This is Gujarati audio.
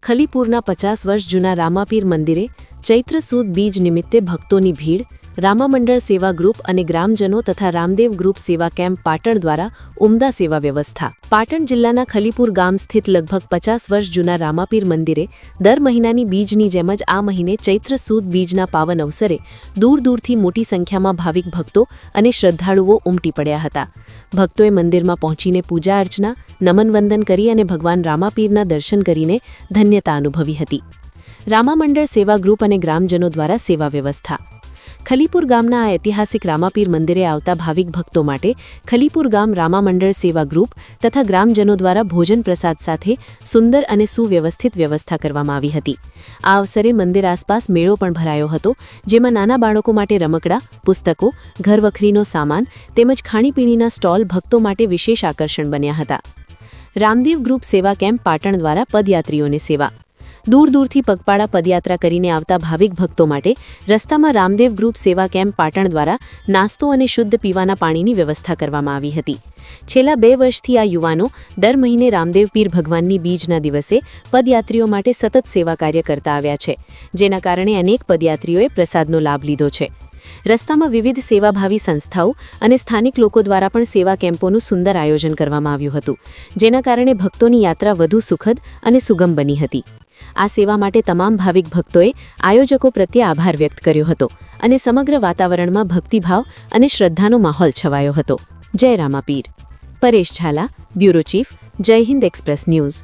ખલીપુરના 50 વર્ષ જૂના રામાપીર મંદિરે ચૈત્ર સુદ બીજ નિમિત્તે ભક્તોની ભીડ, રામામંડળ સેવા ગ્રુપ અને ગ્રામજનો તથા રામદેવ ગ્રુપ સેવા કેમ્પ પાટણ દ્વારા ઉમદા સેવા વ્યવસ્થા। પાટણ જિલ્લાના ખલીપુર ગામ સ્થિત લગભગ 50 વર્ષ જૂના રામાપીર મંદિરે દર મહિનાની બીજની જેમ જ આ મહિને ચૈત્ર સુદ બીજના પાવન અવસરે દૂર દૂરથી મોટી સંખ્યામાં ભાવિક ભક્તો અને શ્રદ્ધાળુઓ ઉમટી પડ્યા હતા। ભક્તોએ મંદિરમાં પહોંચીને પૂજા અર્ચના, નમન વંદન કરી અને ભગવાન રામાપીરના દર્શન કરીને ધન્યતા અનુભવી હતી। રામામંડળ સેવા ગ્રુપ અને ગ્રામજનો દ્વારા સેવા વ્યવસ્થા। ખલીપુર ગામના આ ઐતિહાસિક રામાપીર મંદિરે આવતા ભાવિક ભક્તો માટે ખલીપુર ગામ રામામંડળ સેવા ગ્રુપ તથા ગ્રામજનો દ્વારા ભોજન પ્રસાદ સાથે સુંદર અને સુવ્યવસ્થિત વ્યવસ્થા કરવામાં આવી હતી। આ અવસરે મંદિર આસપાસ મેળો પણ ભરાયો હતો, જેમાં નાના બાળકો માટે રમકડા, પુસ્તકો, ઘરવખરીનો સામાન તેમજ ખાણીપીણીના સ્ટોલ ભક્તો માટે વિશેષ આકર્ષણ બન્યા હતા। રામદેવ ગ્રુપ સેવા કેમ્પ પાટણ દ્વારા પદયાત્રીઓને સેવા। દૂર દૂરથી પગપાળા પદયાત્રા કરીને આવતા ભાવિક ભક્તો માટે રસ્તામાં રામદેવ ગ્રુપ સેવા કેમ્પ પાટણ દ્વારા નાસ્તો અને શુદ્ધ પીવાના પાણીની વ્યવસ્થા કરવામાં આવી હતી। છેલ્લા 2 વર્ષથી આ યુવાનો દર મહિને રામદેવ પીર ભગવાનની બીજના દિવસે પદયાત્રીઓ માટે સતત સેવા કાર્ય કરતા આવ્યા છે, જેના કારણે અનેક પદયાત્રીઓએ પ્રસાદનો લાભ લીધો છે। રસ્તામાં વિવિધ સેવાભાવી સંસ્થાઓ અને સ્થાનિક લોકો દ્વારા પણ સેવા કેમ્પોનું સુંદર આયોજન કરવામાં આવ્યું હતું, જેના કારણે ભક્તોની યાત્રા વધુ સુખદ અને સુગમ બની હતી। આ સેવા માટે તમામ ભાવિક ભક્તોએ આયોજકો પ્રત્યે આભાર વ્યક્ત કર્યો હતો અને સમગ્ર વાતાવરણમાં ભક્તિભાવ અને શ્રદ્ધાનો માહોલ છવાયો હતો। જય રામાપીર। પરેશ ઝાલા, બ્યુરો ચીફ, જય હિન્દ એક્સપ્રેસ ન્યૂઝ।